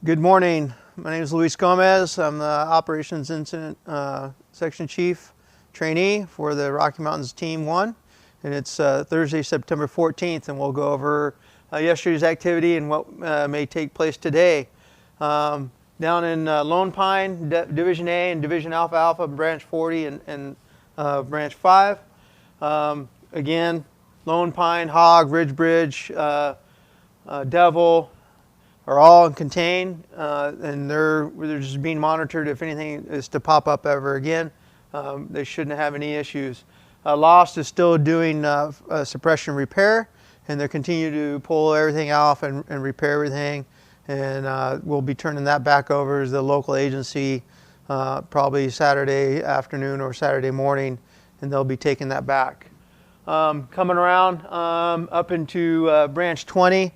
Good morning. My name is Luis Gomez. I'm the Operations Incident Section Chief Trainee for the Rocky Mountains Team 1. And it's Thursday, September 14th, and we'll go over yesterday's activity and what may take place today. Down in Lone Pine, Division A and Division Alpha Alpha, Branch 40 and Branch 5. Again, Lone Pine, Hog, Ridge Bridge, Devil, are all contained, and they're just being monitored. If anything is to pop up ever again, they shouldn't have any issues. Lost is still doing suppression repair, and they're continuing to pull everything off and repair everything, and we'll be turning that back over to the local agency probably Saturday afternoon or Saturday morning, and they'll be taking that back. Coming around up into Branch 20,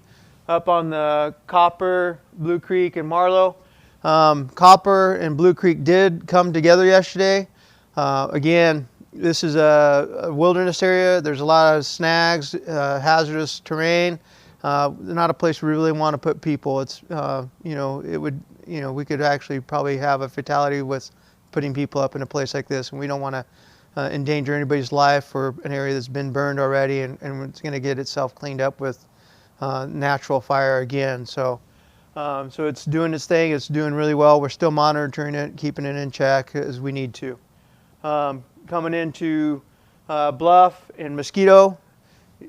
up on the Copper, Blue Creek, and Marlow. Copper and Blue Creek did come together yesterday. Again, this is a wilderness area. There's a lot of snags, hazardous terrain. Not a place we really want to put people. It's, we could actually probably have a fatality with putting people up in a place like this, and we don't want to endanger anybody's life for an area that's been burned already, and it's going to get itself cleaned up with natural fire again. So it's doing its thing. It's doing really well. We're still monitoring it, keeping it in check as we need to. Coming into Bluff and Mosquito,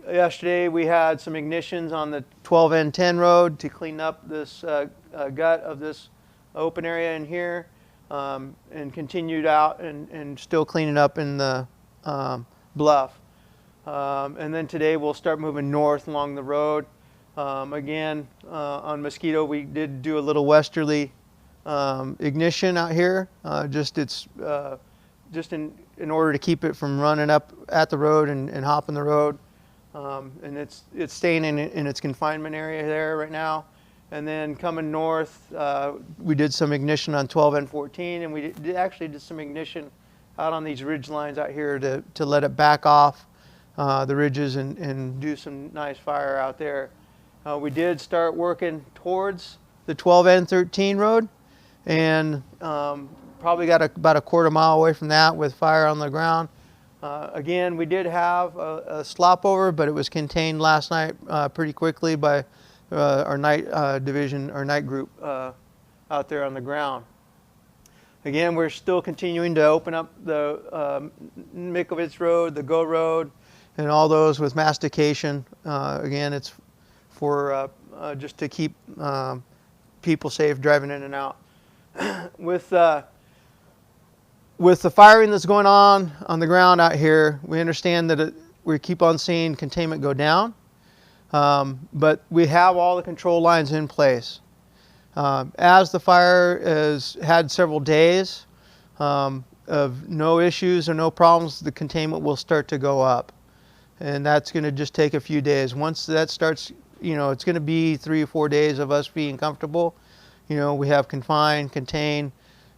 yesterday we had some ignitions on the 12N10 road to clean up this gut of this open area in here, and continued out and still cleaning up in the Bluff. And then today we'll start moving north along the road. Again, on Mosquito, we did do a little westerly ignition out here, just in order to keep it from running up at the road and hopping the road. And it's staying in its confinement area there right now. And then coming north, we did some ignition on 12N14, and we actually did some ignition out on these ridge lines out here to let it back off the ridges and do some nice fire out there. We did start working towards the 12N13 road, and probably got about a quarter mile away from that with fire on the ground. Again, we did have a slop over, but it was contained last night pretty quickly by our night division, our night group out there on the ground. Again, we're still continuing to open up the Mikovitz Road, the Go Road, and all those with mastication. Again, it's for just to keep people safe driving in and out. With the firing that's going on the ground out here, we understand that we keep on seeing containment go down, but we have all the control lines in place. As the fire has had several days of no issues or no problems, the containment will start to go up. And that's going to just take a few days. Once that starts, it's going to be 3 or 4 days of us being comfortable. We have confine, contain,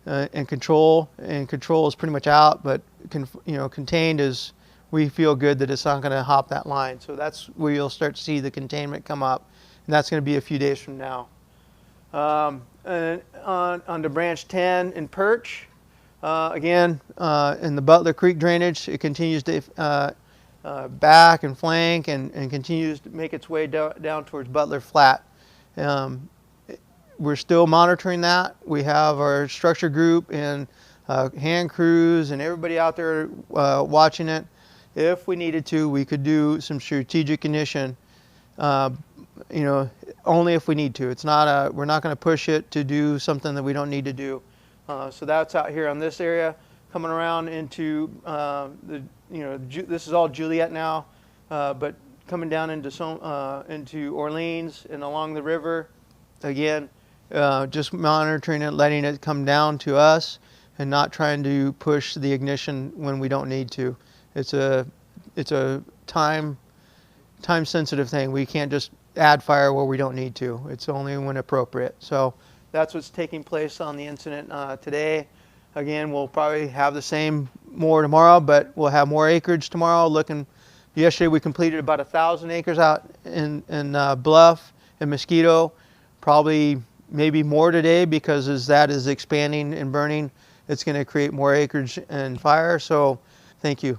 and control. And control is pretty much out, but contained is, we feel good that it's not going to hop that line. So that's where you'll start to see the containment come up, and that's going to be a few days from now. And on to Branch 10 in Perch, again, in the Butler Creek drainage, it continues to back and flank and continues to make its way down towards Butler Flat. We're still monitoring that. We have our structure group and hand crews and everybody out there watching it. If we needed to, we could do some strategic ignition, only if we need to. It's not we're not going to push it to do something that we don't need to do. So that's out here on this area. Coming around into this is all Juliet now, but coming down into Orleans and along the river, again, just monitoring it, letting it come down to us, and not trying to push the ignition when we don't need to. It's a time sensitive thing. We can't just add fire where we don't need to. It's only when appropriate. So that's what's taking place on the incident today. Again, we'll probably have the same more tomorrow, but we'll have more acreage tomorrow. Yesterday we completed about 1,000 acres out in Bluff and Mosquito. Probably maybe more today, because as that is expanding and burning, it's going to create more acreage and fire. So thank you.